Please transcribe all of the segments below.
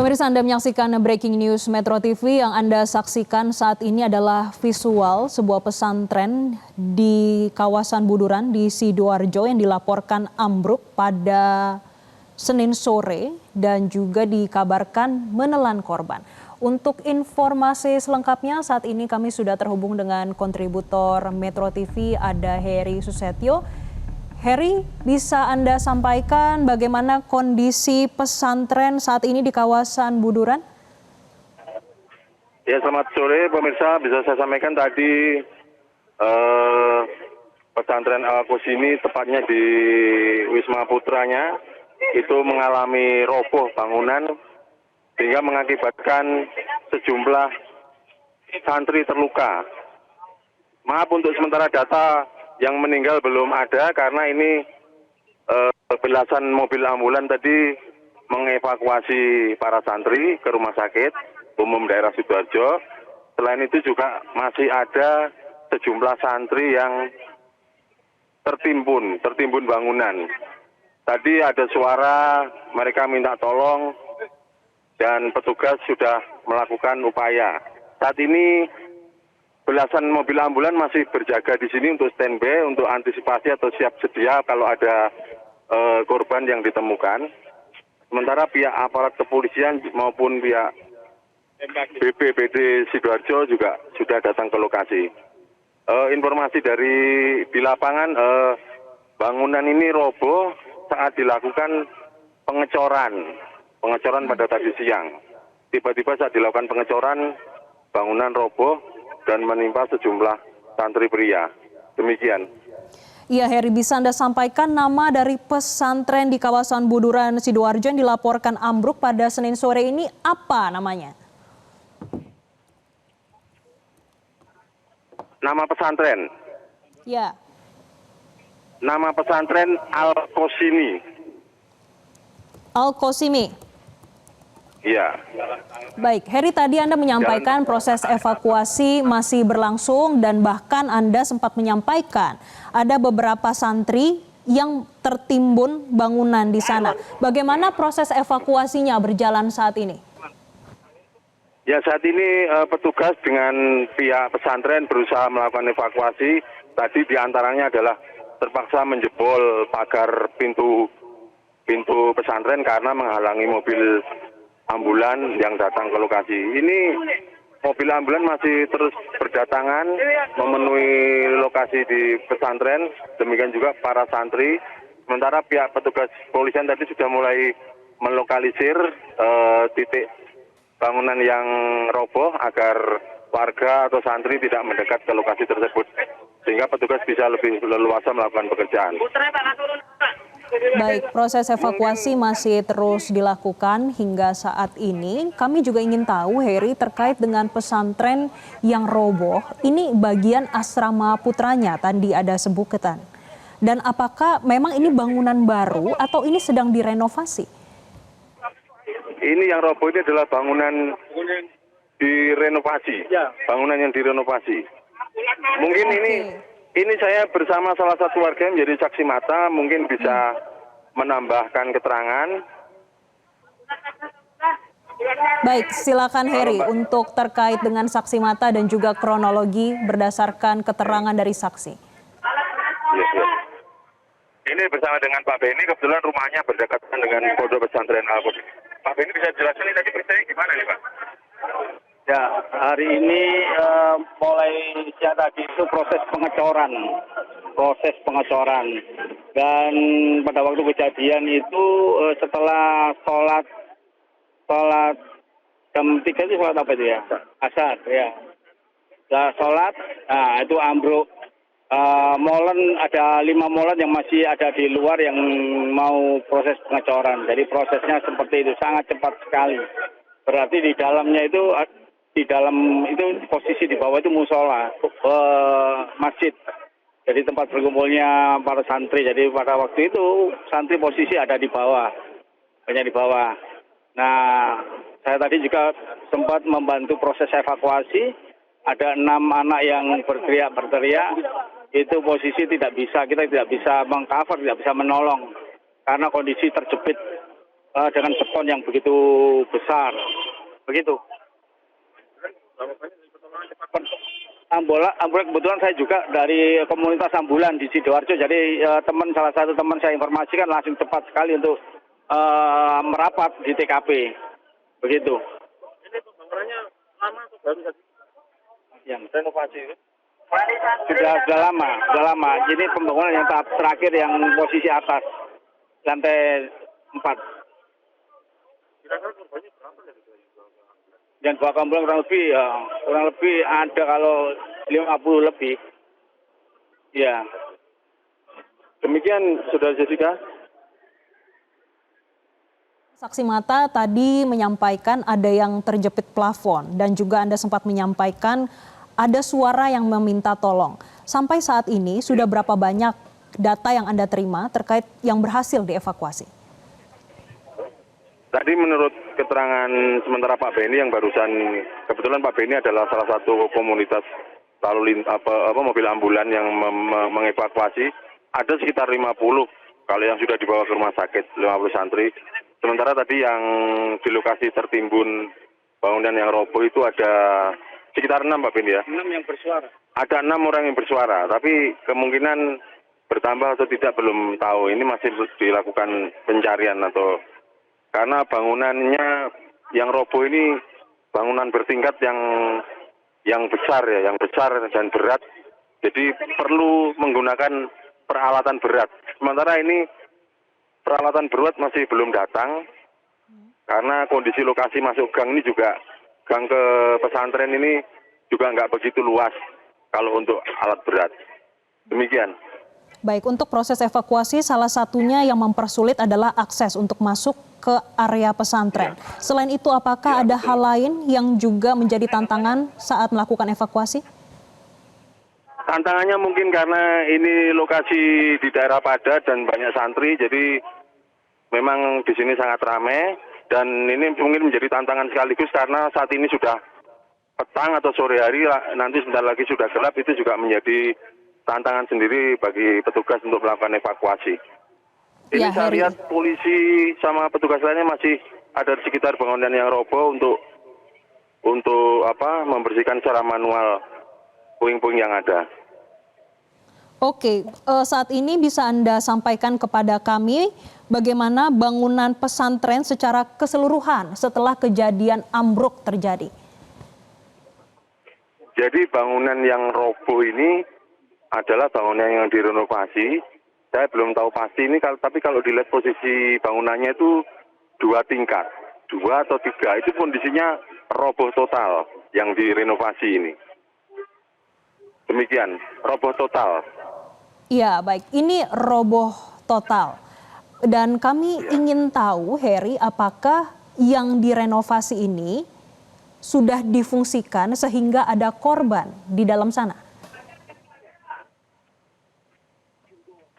Pemirsa, Anda menyaksikan Breaking News Metro TV. Yang Anda saksikan saat ini adalah visual sebuah pesantren di kawasan Buduran di Sidoarjo yang dilaporkan ambruk pada Senin sore dan juga dikabarkan menelan korban. Untuk informasi selengkapnya saat ini kami sudah terhubung dengan kontributor Metro TV, ada Heri Susetyo. Heri, bisa Anda sampaikan bagaimana kondisi pesantren saat ini di kawasan Buduran? Ya, selamat sore pemirsa. Bisa saya sampaikan tadi pesantren Al-Qus ini tepatnya di Wisma Putranya itu mengalami roboh bangunan sehingga mengakibatkan sejumlah santri terluka. Maaf untuk sementara data yang meninggal belum ada karena ini belasan mobil ambulan tadi mengevakuasi para santri ke rumah sakit umum daerah Sidoarjo. Selain itu juga masih ada sejumlah santri yang tertimbun bangunan. Tadi ada suara mereka minta tolong dan petugas sudah melakukan upaya. Saat ini belasan mobil ambulan masih berjaga di sini untuk standby, untuk antisipasi atau siap sedia kalau ada korban yang ditemukan. Sementara pihak aparat kepolisian maupun pihak BPBD Sidoarjo juga sudah datang ke lokasi. Informasi dari di lapangan, bangunan ini roboh saat dilakukan pengecoran pada tadi siang. Tiba-tiba saat dilakukan pengecoran, bangunan roboh dan menimpa sejumlah santri pria. Demikian. Iya, Heri, bisa Anda sampaikan nama dari pesantren di kawasan Buduran Sidoarjo yang dilaporkan ambruk pada Senin sore ini apa namanya? Nama pesantren? Ya. Nama pesantren Al-Qosimi. Al-Qosimi? Iya. Baik, Heri, tadi Anda menyampaikan proses evakuasi masih berlangsung dan bahkan Anda sempat menyampaikan ada beberapa santri yang tertimbun bangunan di sana. Bagaimana proses evakuasinya berjalan saat ini? Ya, saat ini petugas dengan pihak pesantren berusaha melakukan evakuasi. Tadi diantaranya adalah terpaksa menjebol pagar pintu pesantren karena menghalangi mobil ambulan yang datang ke lokasi. Ini mobil ambulan masih terus berdatangan memenuhi lokasi di pesantren, demikian juga para santri. Sementara pihak petugas kepolisian tadi sudah mulai melokalisir titik bangunan yang roboh agar warga atau santri tidak mendekat ke lokasi tersebut, sehingga petugas bisa lebih leluasa melakukan pekerjaan. Baik, proses evakuasi masih terus dilakukan hingga saat ini. Kami juga ingin tahu, Heri, terkait dengan pesantren yang roboh, ini bagian asrama putranya, tadi ada sebutkan. Dan apakah memang ini bangunan baru atau ini sedang direnovasi? Ini yang roboh ini adalah bangunan direnovasi, bangunan yang direnovasi. Mungkin ini saya bersama salah satu warga yang menjadi saksi mata, mungkin bisa menambahkan keterangan. Baik, silakan Heri untuk terkait dengan saksi mata dan juga kronologi berdasarkan keterangan dari saksi. Ya. Ini bersama dengan Pak Beni, kebetulan rumahnya berdekatan dengan pondok pesantren Al-Qus. Pak Beni bisa jelaskan ini tadi beritanya gimana nih, Pak? Ya, hari ini mulai siang tadi itu proses pengecoran dan pada waktu kejadian itu setelah sholat jam 3 itu sholat apa itu ya? Asar ya. Setelah sholat, nah itu ambruk. Molen ada 5 molen yang masih ada di luar yang mau proses pengecoran. Jadi prosesnya seperti itu, sangat cepat sekali. Berarti di dalamnya itu posisi di bawah itu musola, masjid. Jadi tempat berkumpulnya para santri. Jadi pada waktu itu santri posisi ada di bawah, banyak di bawah. Nah, saya tadi juga sempat membantu proses evakuasi. Ada 6 anak yang berteriak. Itu posisi kita tidak bisa mengcover, tidak bisa menolong karena kondisi terjepit dengan beton yang begitu besar. Begitu. Ambulan kebetulan saya juga dari komunitas ambulan di Sidoarjo, jadi salah satu teman saya informasikan langsung cepat sekali untuk merapat di TKP. Begitu. Ini pembangunannya lama atau baru saja? Yang Renovasi. sudah lama. Ini pembangunan yang tahap terakhir yang posisi atas lantai 4. Kira-kira korbannya berapa dari Dan bawa ambulan kurang lebih ada kalau 50 lebih. Ya. Demikian, Saudara Jessica. Saksi mata tadi menyampaikan ada yang terjepit plafon dan juga Anda sempat menyampaikan ada suara yang meminta tolong. Sampai saat ini sudah berapa banyak data yang Anda terima terkait yang berhasil dievakuasi? Tadi menurut keterangan sementara Pak Beni yang barusan, kebetulan Pak Beni adalah salah satu komunitas mobil ambulan yang mengevakuasi, ada sekitar 50 kalau yang sudah dibawa ke rumah sakit, 50 santri. Sementara tadi yang di lokasi tertimbun bangunan yang roboh itu ada sekitar 6 Pak Beni ya? 6 yang bersuara. Ada 6 orang yang bersuara, tapi kemungkinan bertambah atau tidak belum tahu. Ini masih dilakukan pencarian atau karena bangunannya yang roboh ini bangunan bertingkat yang besar ya, yang besar dan berat. Jadi perlu menggunakan peralatan berat. Sementara ini peralatan berat masih belum datang karena kondisi lokasi masuk gang ini juga gang ke pesantren ini juga nggak begitu luas kalau untuk alat berat. Demikian. Baik, untuk proses evakuasi salah satunya yang mempersulit adalah akses untuk masuk ke area pesantren. Selain itu, apakah ada hal lain yang juga menjadi tantangan saat melakukan evakuasi? Tantangannya mungkin karena ini lokasi di daerah padat dan banyak santri, jadi memang di sini sangat ramai dan ini mungkin menjadi tantangan sekaligus karena saat ini sudah petang atau sore hari, nanti sebentar lagi sudah gelap, itu juga menjadi tantangan sendiri bagi petugas untuk melakukan evakuasi. Ini Ya, saya Heri. lihat polisi sama petugas lainnya masih ada di sekitar bangunan yang roboh untuk membersihkan secara manual puing-puing yang ada. Oke, saat ini bisa Anda sampaikan kepada kami bagaimana bangunan pesantren secara keseluruhan setelah kejadian ambruk terjadi? Jadi bangunan yang roboh ini adalah bangunan yang direnovasi. Saya belum tahu pasti ini, tapi kalau dilihat posisi bangunannya itu 2 tingkat, 2 atau 3, itu kondisinya roboh total yang direnovasi ini. Demikian, roboh total. Iya, baik. Ini roboh total. Dan kami ingin tahu, Heri, apakah yang direnovasi ini sudah difungsikan sehingga ada korban di dalam sana?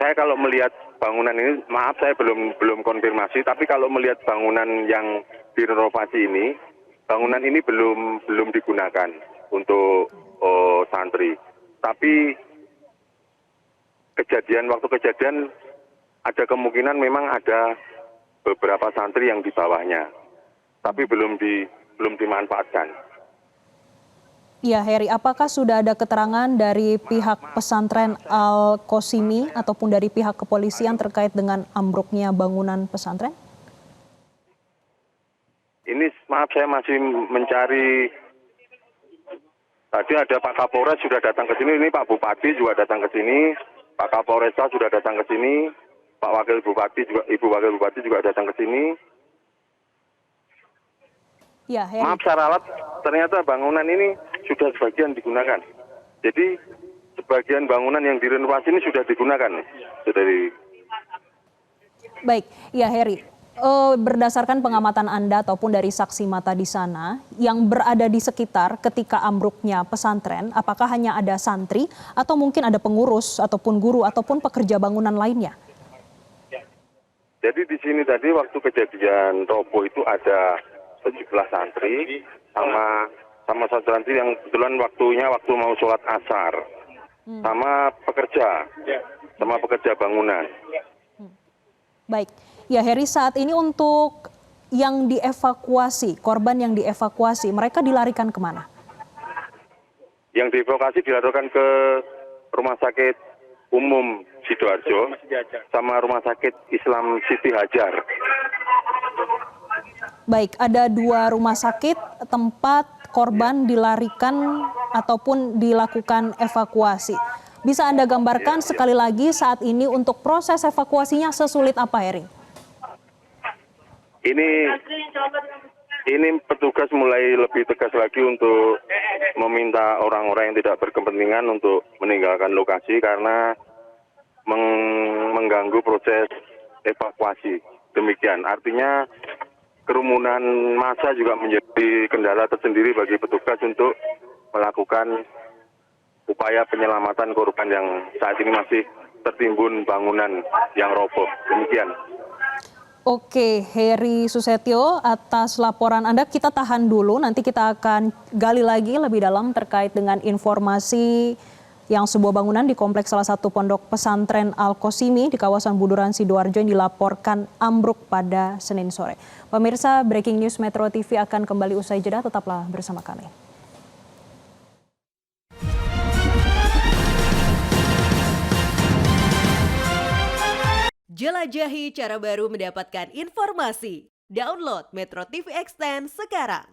Saya kalau melihat bangunan ini, maaf saya belum konfirmasi, tapi kalau melihat bangunan yang direnovasi ini, bangunan ini belum digunakan untuk santri. Tapi waktu kejadian ada kemungkinan memang ada beberapa santri yang di bawahnya, tapi belum dimanfaatkan. Ya, Heri, apakah sudah ada keterangan dari pihak pesantren Al-Qosimi ataupun dari pihak kepolisian terkait dengan ambruknya bangunan pesantren? Ini maaf saya masih mencari. Tadi ada Pak Kapolres sudah datang ke sini, ini Pak Bupati juga datang ke sini, Pak Kapolresta sudah datang ke sini, Pak Wakil Bupati juga, Ibu Wakil Bupati juga datang ke sini. Ya, Heri. Maaf saya ralat, ternyata bangunan ini sudah sebagian digunakan. Jadi sebagian bangunan yang direnovasi ini sudah digunakan. Baik, ya Heri. Berdasarkan pengamatan Anda ataupun dari saksi mata di sana yang berada di sekitar ketika ambruknya pesantren, apakah hanya ada santri atau mungkin ada pengurus ataupun guru ataupun pekerja bangunan lainnya? Jadi di sini tadi waktu kejadian roboh itu ada 17 santri sama santri yang kebetulan waktu mau sholat asar, sama pekerja bangunan. Baik, Ya Heri, saat ini untuk yang dievakuasi, korban yang dievakuasi, mereka dilarikan kemana? Yang dievakuasi dilarikan ke Rumah Sakit Umum Sidoarjo sama Rumah Sakit Islam Siti Hajar. Baik, ada 2 rumah sakit tempat korban dilarikan ataupun dilakukan evakuasi. Bisa Anda gambarkan sekali lagi saat ini untuk proses evakuasinya sesulit apa, Heri? Ini petugas mulai lebih tegas lagi untuk meminta orang-orang yang tidak berkepentingan untuk meninggalkan lokasi karena mengganggu proses evakuasi. Demikian, artinya kerumunan massa juga menjadi kendala tersendiri bagi petugas untuk melakukan upaya penyelamatan korban yang saat ini masih tertimbun bangunan yang roboh. Demikian. Oke, Heri Susetio, atas laporan Anda kita tahan dulu, nanti kita akan gali lagi lebih dalam terkait dengan informasi yang sebuah bangunan di kompleks salah satu pondok pesantren Al-Qosimi di kawasan Buduran Sidoarjo yang dilaporkan ambruk pada Senin sore. Pemirsa, Breaking News Metro TV akan kembali usai jeda, tetaplah bersama kami. Jelajahi cara baru mendapatkan informasi. Download Metro TV Extend sekarang.